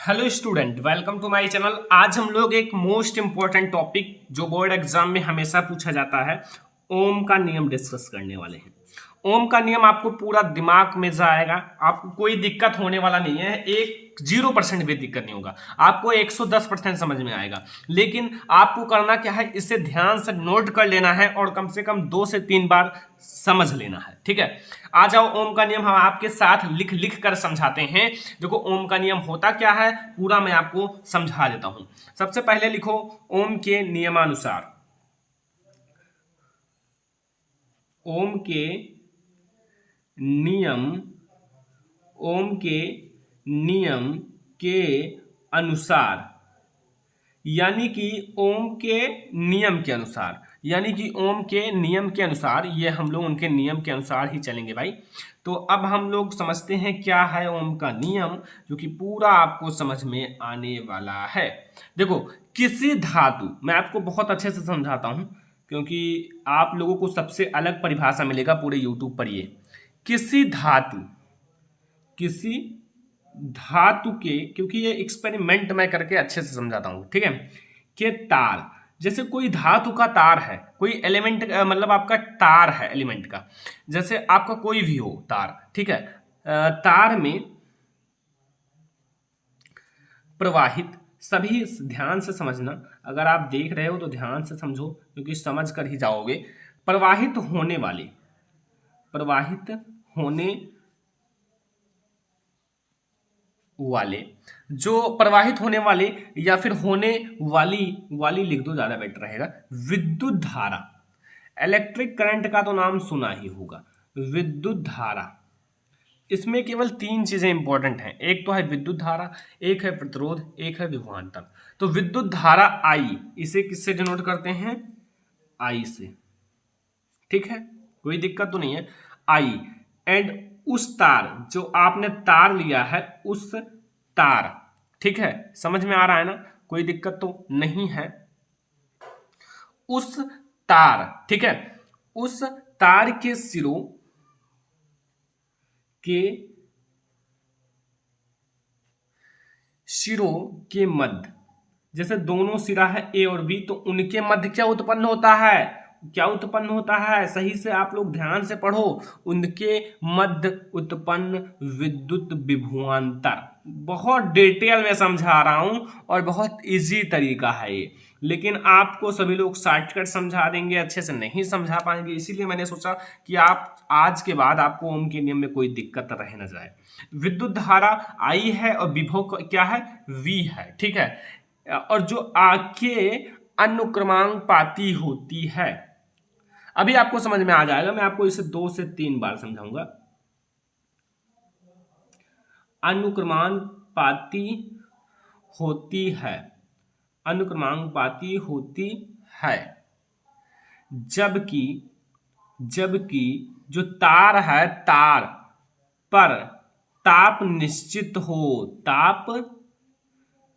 Hello student, welcome to my channel. आज हम लोग एक मोस्ट इंपॉर्टेंट टॉपिक जो बोर्ड एग्जाम में हमेशा पूछा जाता है, ओम का नियम डिस्कस करने वाले हैं। ओम का नियम आपको पूरा दिमाग में जाएगा, आपको कोई दिक्कत होने वाला नहीं है। 0% भी दिक्कत नहीं होगा, आपको 110% समझ में आएगा। लेकिन आपको करना क्या है, इसे ध्यान से नोट कर लेना है और कम से कम 2 से 3 बार समझ लेना है। ठीक है, आ जाओ। ओम का नियम हम आपके साथ लिख लिख कर समझाते हैं। देखो ओम का नियम होता क्या है, पूरा मैं आपको समझा देता हूं। सबसे पहले लिखो ओम के नियमानुसार। ओम के नियम, ओम के नियम के अनुसार, यानी कि ओम के नियम के अनुसार, यानी कि ओम के नियम के अनुसार, ये हम लोग उनके नियम के अनुसार ही चलेंगे भाई। तो अब हम लोग समझते हैं क्या है ओम का नियम, जो कि पूरा आपको समझ में आने वाला है। देखो, किसी धातु, मैं आपको बहुत अच्छे से समझाता हूं क्योंकि आप लोगों को सबसे अलग परिभाषा मिलेगा पूरे यूट्यूब पर। ये किसी धातु, किसी धातु के, क्योंकि ये एक्सपेरिमेंट मैं करके अच्छे से समझाता हूं, ठीक है, के तार, जैसे कोई धातु का तार है, कोई एलिमेंट, मतलब आपका तार है एलिमेंट का, जैसे आपका कोई भी हो तार, ठीक है। तार में प्रवाहित सभी, ध्यान से समझना, अगर आप देख रहे हो तो ध्यान से समझो क्योंकि समझ कर ही जाओगे। प्रवाहित होने वाले, प्रवाहित होने वाले, जो प्रवाहित होने वाले या फिर होने वाली, वाली लिख दो ज्यादा बेटर रहेगा, विद्युत धारा। इलेक्ट्रिक करंट का तो नाम सुना ही होगा, विद्युत धारा। इसमें केवल 3 चीजें इंपॉर्टेंट हैं, एक तो है विद्युत धारा, एक है प्रतिरोध, एक है विभवांतर। तो विद्युत धारा आई, इसे किससे डिनोट करते हैं, आई से, ठीक है, कोई दिक्कत तो नहीं है। आई एंड उस तार, जो आपने तार लिया है उस तार, ठीक है, समझ में आ रहा है ना, कोई दिक्कत तो नहीं है। उस तार, ठीक है, उस तार के सिरों के, सिरों के मध्य, जैसे दोनों सिरा है ए और बी, तो उनके मध्य क्या उत्पन्न होता है, क्या उत्पन्न होता है, सही से आप लोग ध्यान से पढ़ो, उनके मध्य उत्पन्न विद्युत विभवांतर। बहुत डिटेल में समझा रहा हूं और बहुत इजी तरीका है ये, लेकिन आपको सभी लोग शॉर्टकट समझा देंगे, अच्छे से नहीं समझा पाएंगे। इसीलिए मैंने सोचा कि आप आज के बाद आपको ओम के नियम में कोई दिक्कत रह न जाए। विद्युत धारा आई है और विभव क्या है, वी है, ठीक है। और जो आके अनुक्रमांकपाती होती है, अभी आपको समझ में आ जाएगा, मैं आपको इसे 2 से 3 बार समझाऊंगा। अनुक्रमांकपाती होती है, अनुक्रमांकपाती होती है, जबकि, जबकि जो तार है, तार पर ताप निश्चित हो, ताप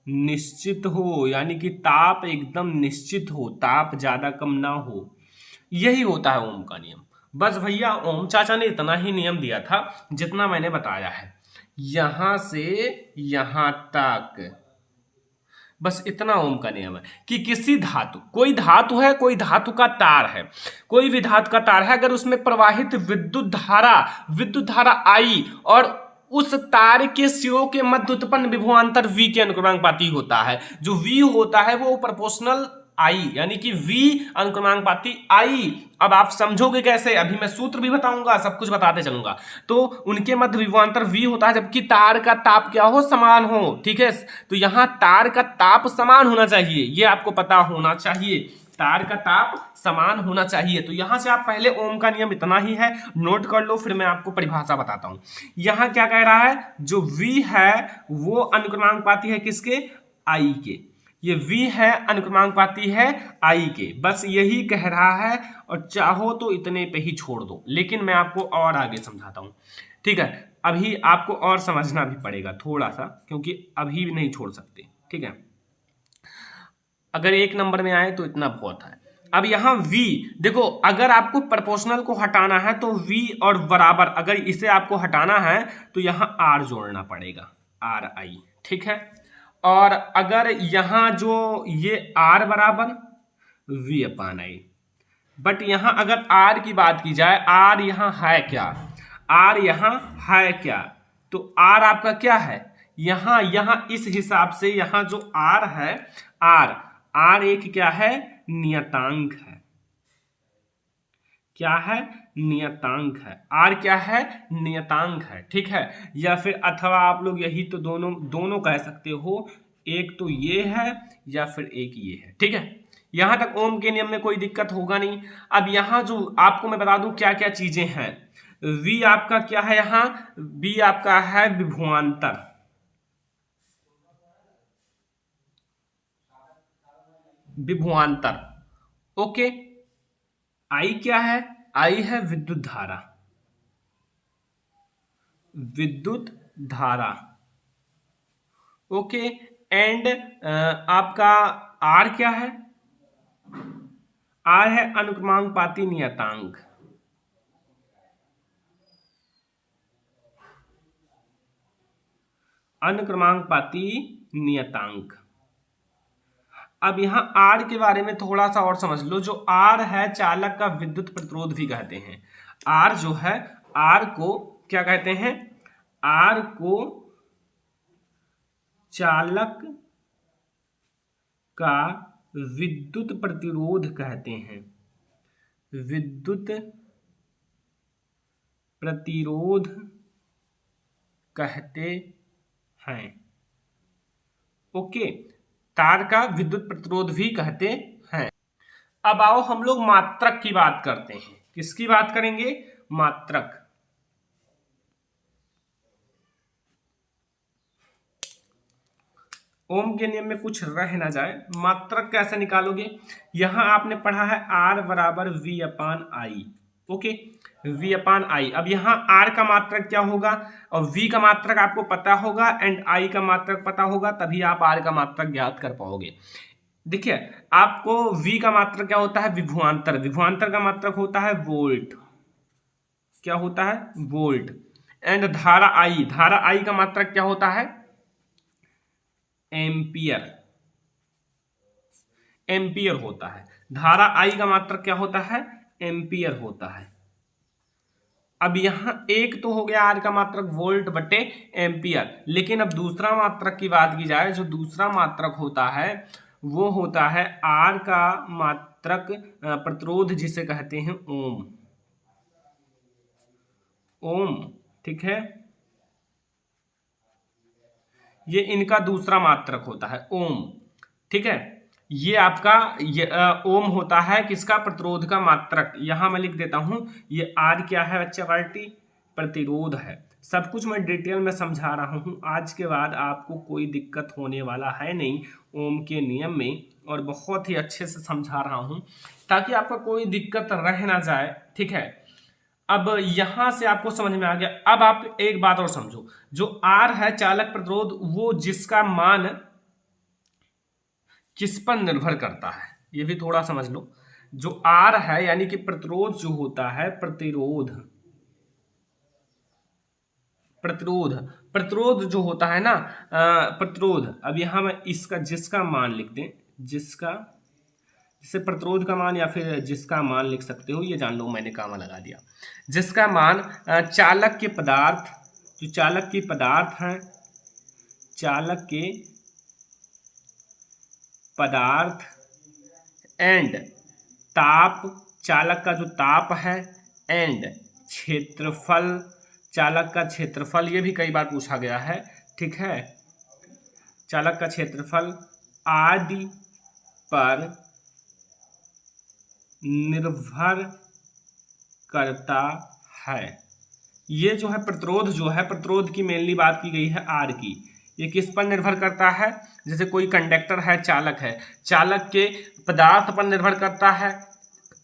निश्चित हो, यानी कि ताप एकदम निश्चित हो, ताप ज्यादा कम ना हो, यही होता है ओम का नियम। बस भैया, ओम चाचा ने इतना ही नियम दिया था जितना मैंने बताया है, यहां से यहां तक, बस इतना ओम का नियम है कि किसी धातु, कोई धातु है, कोई धातु का तार है, कोई भी धातु का तार है, अगर उसमें प्रवाहित विद्युत धारा, विद्युत धारा आई और उस तार के सिरों के मध्य उत्पन्न विभवांतर V के अनुक्रमांकपाती होता है। जो V होता है वो प्रोपोर्शनल I, यानी कि V अनुक्रमांकपाती I। अब आप समझोगे कैसे, अभी मैं सूत्र भी बताऊंगा, सब कुछ बताते चलूंगा। तो उनके मध्य विभवांतर V होता है, जबकि तार का ताप क्या हो, समान हो, ठीक है। तो यहां तार का ताप समान होना चाहिए, ये आपको पता होना चाहिए, तार का ताप समान होना चाहिए। तो यहां से आप पहले ओम का नियम इतना ही है, नोट कर लो, फिर मैं आपको परिभाषा बताता हूं। यहां क्या कह रहा है, जो V है वो अनुक्रमांकपाती है किसके, I के, ये V है अनुक्रमांकपाती है I के, बस यही कह रहा है। और चाहो तो इतने पे ही छोड़ दो, लेकिन मैं आपको और आगे समझाता हूं, ठीक है। अभी आपको और समझना भी पड़ेगा थोड़ा सा, क्योंकि अभी भी नहीं छोड़ सकते, ठीक है। अगर 1 नंबर में आए तो इतना बहुत है। अब यहां V, देखो अगर आपको प्रोपोर्शनल को हटाना है तो V और बराबर, अगर इसे आपको हटाना है तो यहां R जोड़ना पड़ेगा, RI, ठीक है। और अगर यहाँ जो ये R बराबर V अपान आई, बट यहाँ अगर R की बात की जाए, R यहाँ है क्या, R यहाँ है क्या, तो R आपका क्या है, यहाँ यहाँ इस हिसाब से यहाँ जो R है, R एक क्या है, नियतांक है। क्या है, नियतांक है। R क्या है, नियतांक है, ठीक है। या फिर अथवा आप लोग यही तो दोनों कह सकते हो, एक तो ये है या फिर एक ये है, ठीक है। यहां तक ओम के नियम में कोई दिक्कत होगा नहीं। अब यहां जो आपको मैं बता दूं क्या क्या चीजें हैं। V आपका क्या है, यहां V आपका है विभवांतर, विभवांतर, ओके। I क्या है, I है विद्युत धारा, विद्युत धारा, ओके। एंड आपका R क्या है, R है अनुक्रमांकपाती नियतांक, अनुक्रमांकपाती नियतांक। अब यहाँ R के बारे में थोड़ा सा और समझ लो। जो R है चालक का विद्युत प्रतिरोध भी कहते हैं। R जो है, R को क्या कहते हैं, R को चालक का विद्युत प्रतिरोध कहते हैं, विद्युत प्रतिरोध कहते हैं, ओके। तार का विद्युत प्रतिरोध भी कहते हैं। अब आओ हम लोग मात्रक की बात करते हैं। किसकी बात करेंगे, मात्रक। ओम के नियम में कुछ रह ना जाए, मात्रक कैसे निकालोगे। यहां आपने पढ़ा है R बराबर V अपान आई, ओके, V अपान आई। अब यहाँ R का मात्रक क्या होगा, और V का मात्रक आपको पता होगा एंड I का मात्रक पता होगा, तभी आप R का मात्रक ज्ञात कर पाओगे। देखिए आपको V का मात्रक क्या होता है, विभवांतर, विभवांतर का मात्रक होता है वोल्ट, क्या होता है, वोल्ट। एंड धारा I, धारा I का मात्रक क्या होता है, एम्पियर, एम्पियर होता है। धारा I का मात्रक क्या होता है, एम्पियर होता है। अब यहां एक तो हो गया R का मात्रक वोल्ट बटे एम्पियर, लेकिन अब दूसरा मात्रक की बात की जाए, जो दूसरा मात्रक होता है वो होता है R का मात्रक प्रतिरोध, जिसे कहते हैं ओम, ओम, ठीक है। ये इनका दूसरा मात्रक होता है ओम, ठीक है। ये आपका ओम होता है किसका, प्रतिरोध का मात्रक। यहां मैं लिख देता हूं, ये R क्या है बच्चा पार्टी, प्रतिरोध है। सब कुछ मैं डिटेल में समझा रहा हूं। आज के बाद आपको कोई दिक्कत होने वाला है नहीं ओम के नियम में, और बहुत ही अच्छे से समझा रहा हूं ताकि आपका कोई दिक्कत रह ना जाए, ठीक है। अब यहां से आपको समझ में आ गया। अब आप एक बात और समझो, जो R है चालक प्रतिरोध, वो जिसका मान किस पर निर्भर करता है, ये भी थोड़ा समझ लो। जो R है यानी कि प्रतिरोध जो होता है, प्रतिरोध, प्रतिरोध, प्रतिरोध जो होता है ना, प्रतिरोध। अब यहां मैं इसका जिसका मान लिख दें, जिसका, जिसे प्रतिरोध का मान या फिर जिसका मान लिख सकते हो, ये जान लो मैंने कामा लगा दिया। जिसका मान चालक के पदार्थ, जो चालक के पदार्थ हैं, चालक के पदार्थ एंड ताप, चालक का जो ताप है, एंड क्षेत्रफल, चालक का क्षेत्रफल, ये भी कई बार पूछा गया है, ठीक है। चालक का क्षेत्रफल आदि पर निर्भर करता है। ये जो है प्रतिरोध, जो है प्रतिरोध की मेनली बात की गई है R की। ये किस पर निर्भर करता है, जैसे कोई कंडक्टर है, चालक है, चालक के पदार्थ पर निर्भर करता है,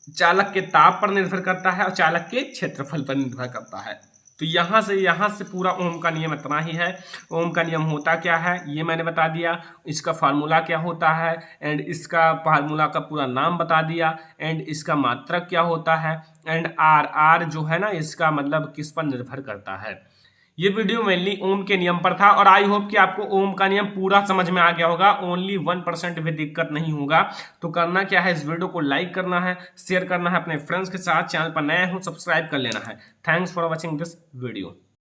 चालक के ताप पर निर्भर करता है, और चालक के क्षेत्रफल पर निर्भर करता है। तो यहाँ से पूरा ओम का नियम इतना ही है। ओम का नियम होता क्या है ये मैंने बता दिया, इसका फार्मूला क्या होता है, एंड इसका फार्मूला का पूरा नाम बता दिया, एंड इसका मात्रक क्या होता है, एंड R जो है ना, इसका मतलब किस पर निर्भर करता है। ये वीडियो मेनली ओम के नियम पर था और आई होप कि आपको ओम का नियम पूरा समझ में आ गया होगा, ओनली 1% भी दिक्कत नहीं होगा। तो करना क्या है, इस वीडियो को लाइक करना है, शेयर करना है अपने फ्रेंड्स के साथ, चैनल पर नए हो सब्सक्राइब कर लेना है। Thanks for watching this video.